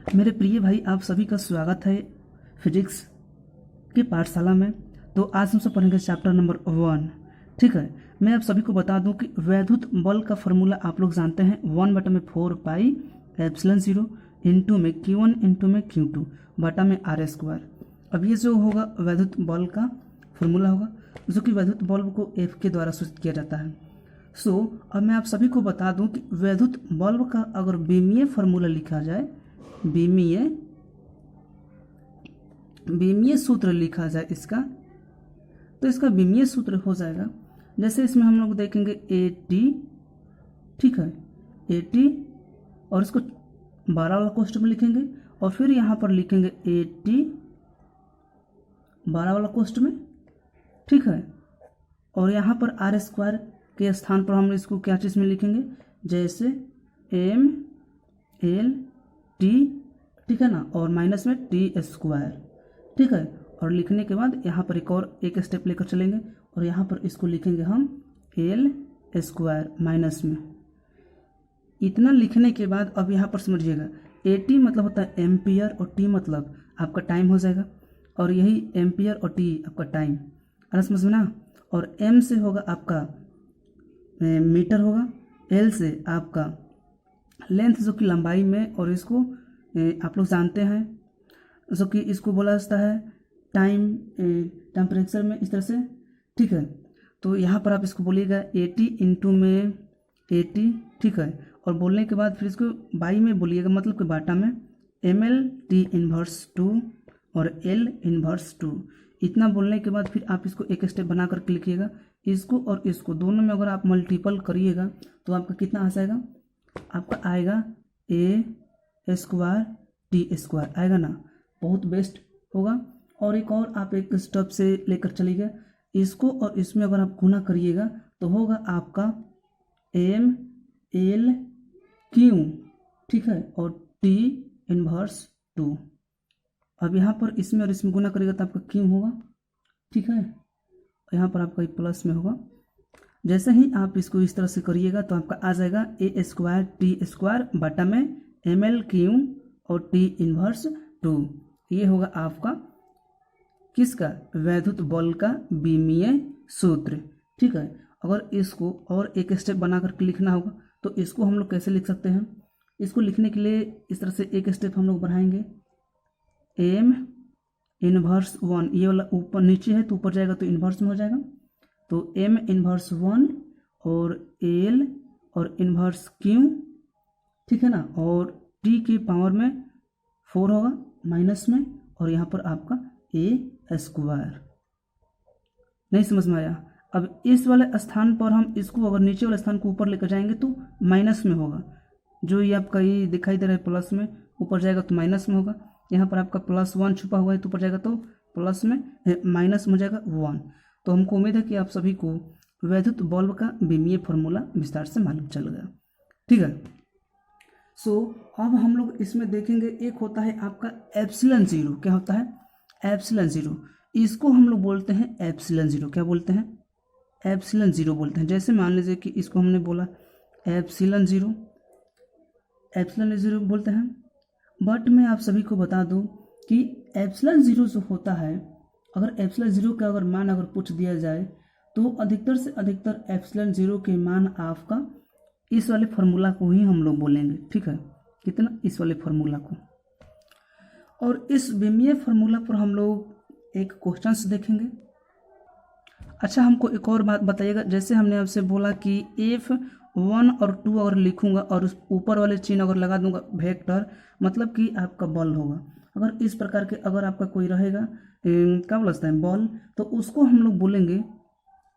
मेरे प्रिय भाई, आप सभी का स्वागत है फिजिक्स की पाठशाला में। तो आज हम सब पढ़ेंगे चैप्टर नंबर 1। ठीक है, मैं आप सभी को बता दूं कि वैद्युत बल का फॉर्मूला आप लोग जानते हैं, 1/4πε0 इंटू में Q1 इंटू में Q2 बटा में R²। अब ये जो होगा वैद्युत बल का फॉर्मूला होगा, जो कि वैद्युत बल्ब को F के द्वारा सूचित किया जाता है। अब मैं आप सभी को बता दूं कि वैद्युत बल्ब का अगर विमीय फॉर्मूला लिखा जाए, विमीय सूत्र लिखा जाए इसका, तो इसका विमीय सूत्र हो जाएगा, जैसे इसमें हम लोग देखेंगे AT। ठीक है, AT और इसको 12 वाला कोष्ठक में लिखेंगे और फिर यहाँ पर लिखेंगे AT 12 वाला कोष्ठक में। ठीक है, और यहाँ पर R² के स्थान पर हम इसको क्या चीज़ में लिखेंगे, जैसे MLT। ठीक है ना, और माइनस में T²। ठीक है, और लिखने के बाद यहाँ पर एक स्टेप लेकर चलेंगे और यहाँ पर इसको लिखेंगे हम L² माइनस में। इतना लिखने के बाद अब यहाँ पर समझिएगा, AT मतलब होता है एम्पियर और T मतलब आपका टाइम हो जाएगा, और यही एम्पियर और T आपका टाइम, अरे समझ में ना। और M से होगा आपका मीटर होगा, L से आपका लेंथ जो कि लंबाई में, और इसको आप लोग जानते हैं जो कि इसको बोला जाता है टाइम टेम्परेचर में, इस तरह से। ठीक है, तो यहाँ पर आप इसको बोलिएगा 80 इंटू में 80। ठीक है, और बोलने के बाद फिर इसको बाई में बोलिएगा, मतलब कि बाटा में MLT−2 और L−2। इतना बोलने के बाद फिर आप इसको एक स्टेप बना करके लिखिएगा। इसको और इसको दोनों में अगर आप मल्टीपल करिएगा तो आपका कितना आ जाएगा, आपका आएगा A²T² आएगा ना, बहुत बेस्ट होगा। और एक और आप एक स्टेप से लेकर चलिएगा, इसको और इसमें अगर आप गुना करिएगा तो होगा आपका MLQ। ठीक है, और T−2। अब यहाँ पर इसमें और इसमें गुना करिएगा तो आपका Q होगा। ठीक है, यहाँ पर आपका प्लस में होगा। जैसे ही आप इसको इस तरह से करिएगा तो आपका आ जाएगा A²T² बटा में MLQ और T−2। ये होगा आपका किसका, वैद्युत बल का विमीय सूत्र। ठीक है, अगर इसको और एक स्टेप बना करके लिखना होगा तो इसको हम लोग कैसे लिख सकते हैं, इसको लिखने के लिए इस तरह से एक स्टेप हम लोग बढ़ाएंगे, M−1, ये वाला ऊपर नीचे है तो ऊपर जाएगा तो इन्वर्स में हो जाएगा, तो M−1 और L और इन्वर्स Q। ठीक है ना, और T की पावर में 4 होगा माइनस में, और यहाँ पर आपका A²। नहीं समझ में आया। अब इस वाले स्थान पर हम इसको अगर नीचे वाले स्थान को ऊपर लेकर जाएंगे तो माइनस में होगा, जो ये आपका ये दिखाई दे रहा है प्लस में, ऊपर जाएगा तो माइनस में होगा। यहाँ पर आपका +1 छुपा हुआ है तो ऊपर जाएगा तो प्लस में माइनस में हो जाएगा 1। तो हमको उम्मीद है कि आप सभी को वैद्युत बल्ब का विमीय फॉर्मूला विस्तार से मालूम चल गया। ठीक है, अब हम लोग इसमें देखेंगे, एक होता है आपका एप्सिलॉन 0। क्या होता है, एप्सिलॉन 0। इसको हम लोग बोलते हैं एप्सिलॉन 0। क्या बोलते हैं, एप्सिलॉन 0 बोलते हैं। जैसे मान लीजिए कि इसको हमने बोला एप्सिलॉन 0 बोलते हैं। बट मैं आप सभी को बता दूं कि एप्सिलॉन 0 जो होता है, अगर एप्सिलॉन 0 का अगर मान अगर पूछ दिया जाए तो अधिकतर से अधिकतर एप्सिलॉन 0 के मान आपका इस वाले फार्मूला को ही हम लोग बोलेंगे। ठीक है, कितना, इस वाले फार्मूला को। और इस विमीय फार्मूला पर हम लोग एक क्वेश्चंस देखेंगे। अच्छा, हमको एक और बात बताइएगा, जैसे हमने आपसे बोला कि F1 और 2 अगर लिखूंगा और उस ऊपर वाले चिन्ह अगर लगा दूंगा वेक्टर, मतलब कि आपका बल होगा। अगर इस प्रकार के अगर आपका कोई रहेगा क्या बोलता है बल, तो उसको हम लोग बोलेंगे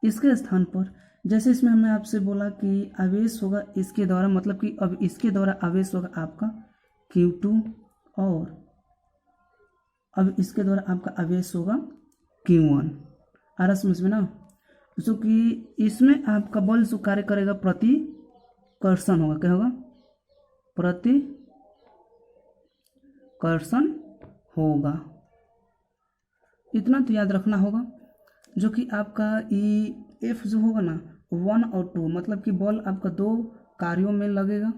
इसके स्थान पर, जैसे इसमें हमने आपसे बोला कि आवेश होगा इसके द्वारा, मतलब कि अब इसके द्वारा आवेश होगा आपका Q2, और अब इसके द्वारा आपका आवेश होगा Q1। आ रहा समझ में ना, जो कि इसमें आपका बल जो कार्य करेगा प्रतिकर्षण होगा। क्या होगा, प्रतिकर्षण होगा। इतना तो याद रखना होगा, जो कि आपका F जो होगा ना 1 और 2, मतलब कि बल आपका 2 कार्यों में लगेगा।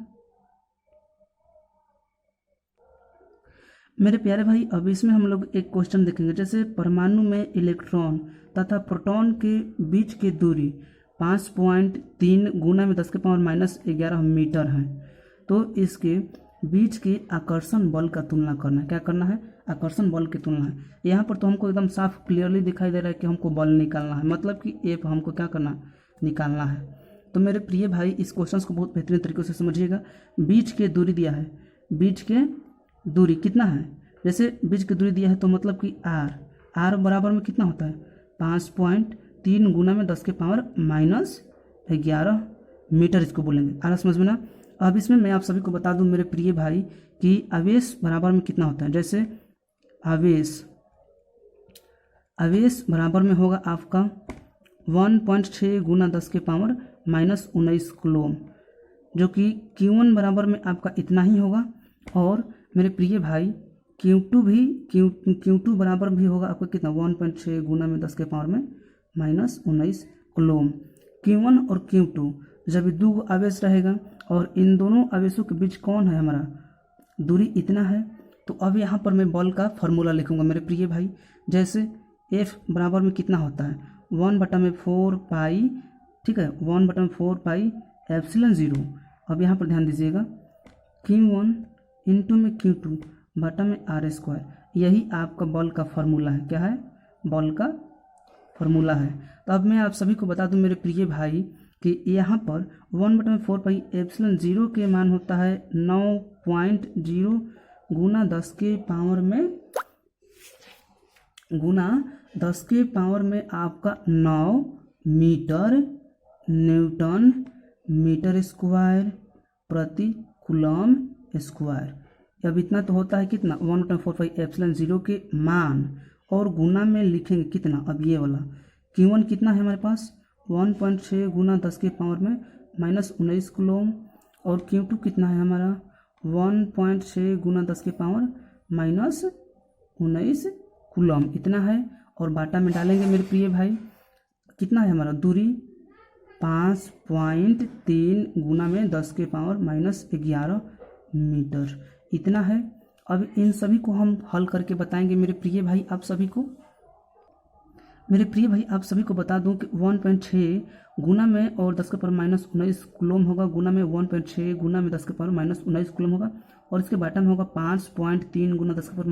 मेरे प्यारे भाई, अब इसमें हम लोग एक क्वेश्चन देखेंगे। जैसे परमाणु में इलेक्ट्रॉन तथा प्रोटॉन के बीच की दूरी 5.3 गुना में 10 के पावर -11 मीटर है। तो इसके बीच के आकर्षण बल का तुलना करना है। क्या करना है? आकर्षण बल की तुलना है। यहाँ पर तो हमको एकदम साफ क्लियरली दिखाई दे रहा है कि हमको बल निकालना है, मतलब कि एफ हमको क्या करना, निकालना है। तो मेरे प्रिय भाई, इस क्वेश्चन को बहुत बेहतरीन तरीके से समझिएगा। बीच की दूरी दिया है, बीच के दूरी कितना है? जैसे बीच की दूरी दिया है तो मतलब कि आर बराबर में कितना होता है? 5.3 गुना में 10 के पावर -11 मीटर, इसको बोलेंगे। आ रहा समझ में ना? अब इसमें मैं आप सभी को बता दूं मेरे प्रिय भाई कि आवेश बराबर में कितना होता है। जैसे आवेश बराबर में होगा आपका 1.6 गुना 10 के पावर -19 कूलम, जो कि Q1 बराबर में आपका इतना ही होगा। और मेरे प्रिय भाई Q2 बराबर भी होगा आपका कितना? 1.6 गुना में 10 के पावर में -19 कूलम। Q1 और Q2 जब दो आवेश रहेगा और इन दोनों आवेशों के बीच कौन है हमारा, दूरी इतना है। तो अब यहाँ पर मैं बल का फॉर्मूला लिखूंगा मेरे प्रिय भाई। जैसे F बराबर में कितना होता है? 1/4 पाई, ठीक है, 1/4 पाई एप्सिलॉन 0। अब यहाँ पर ध्यान दीजिएगा, Q1 इंटू में Q2 बटा में R²। यही आपका बल का फॉर्मूला है। क्या है? बल का फॉर्मूला है। तो अब मैं आप सभी को बता दूं मेरे प्रिय भाई कि यहाँ पर 1/4 पाई एप्सिलॉन 0 के मान होता है 9.0 गुना 10 के पावर में आपका 9 मीटर न्यूटन मीटर स्क्वायर प्रति कूलम स्क्वायर। अब इतना तो होता है कितना? 1/4 पाई एप्सिलॉन 0 के मान, और गुना में लिखेंगे कितना? अब ये वाला Q1 कितना है हमारे पास? 1.6 गुना 10 के पावर में -19 कूलम। और Q2 कितना है हमारा? 1.6 गुना 10 के पावर -19 कूलम, इतना है। और बाटा में डालेंगे मेरे प्रिय भाई, कितना है हमारा दूरी? 5.3 गुना में 10 के पावर -11 मीटर, इतना है। अब इन सभी को हम हल करके बताएंगे मेरे प्रिय भाई आप सभी को। बता दूं कि 1.6 गुना में और 10 के पावर -19 कूलम होगा, गुना में 1.6 गुना में 10 के पावर -19 कूलम होगा, और इसके बाटा में होगा 5.3 गुना 10 के पावर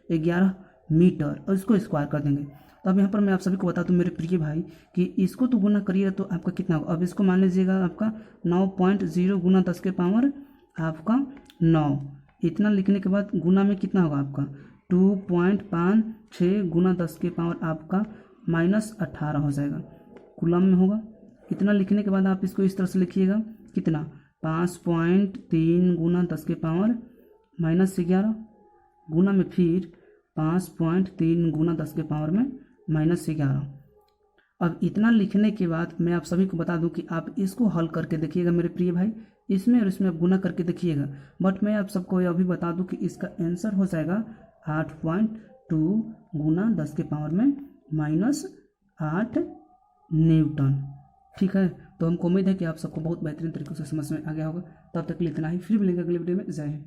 -11 मीटर, और इसको स्क्वायर कर देंगे। तो अब यहाँ पर मैं आप सभी को बता दूं मेरे प्रिय भाई कि इसको तो गुना करिएगा तो आपका कितना होगा। अब इसको मान लीजिएगा आपका 9.0 गुना 10 के पावर आपका 9, इतना लिखने के बाद गुना में कितना होगा आपका 2.56 गुना 10 के पावर आपका -18 हो जाएगा, कूलम में होगा। इतना लिखने के बाद आप इसको इस तरह से लिखिएगा, कितना? 5.3 गुना 10 के पावर -11 गुना में फिर 5.3 गुना 10 के पावर में -11। अब इतना लिखने के बाद मैं आप सभी को बता दूं कि आप इसको हल करके देखिएगा मेरे प्रिय भाई, इसमें और इसमें आप गुना करके देखिएगा। बट मैं आप सबको यह भी बता दूं कि इसका आंसर हो जाएगा 8.2 गुना 10 के पावर में -8 न्यूटन। ठीक है, तो हमको उम्मीद है कि आप सबको बहुत बेहतरीन तरीके से समझ में आ गया होगा। तब तक के लिए इतना ही, फिर मिलेंगे अगले वीडियो में। जय हिंद।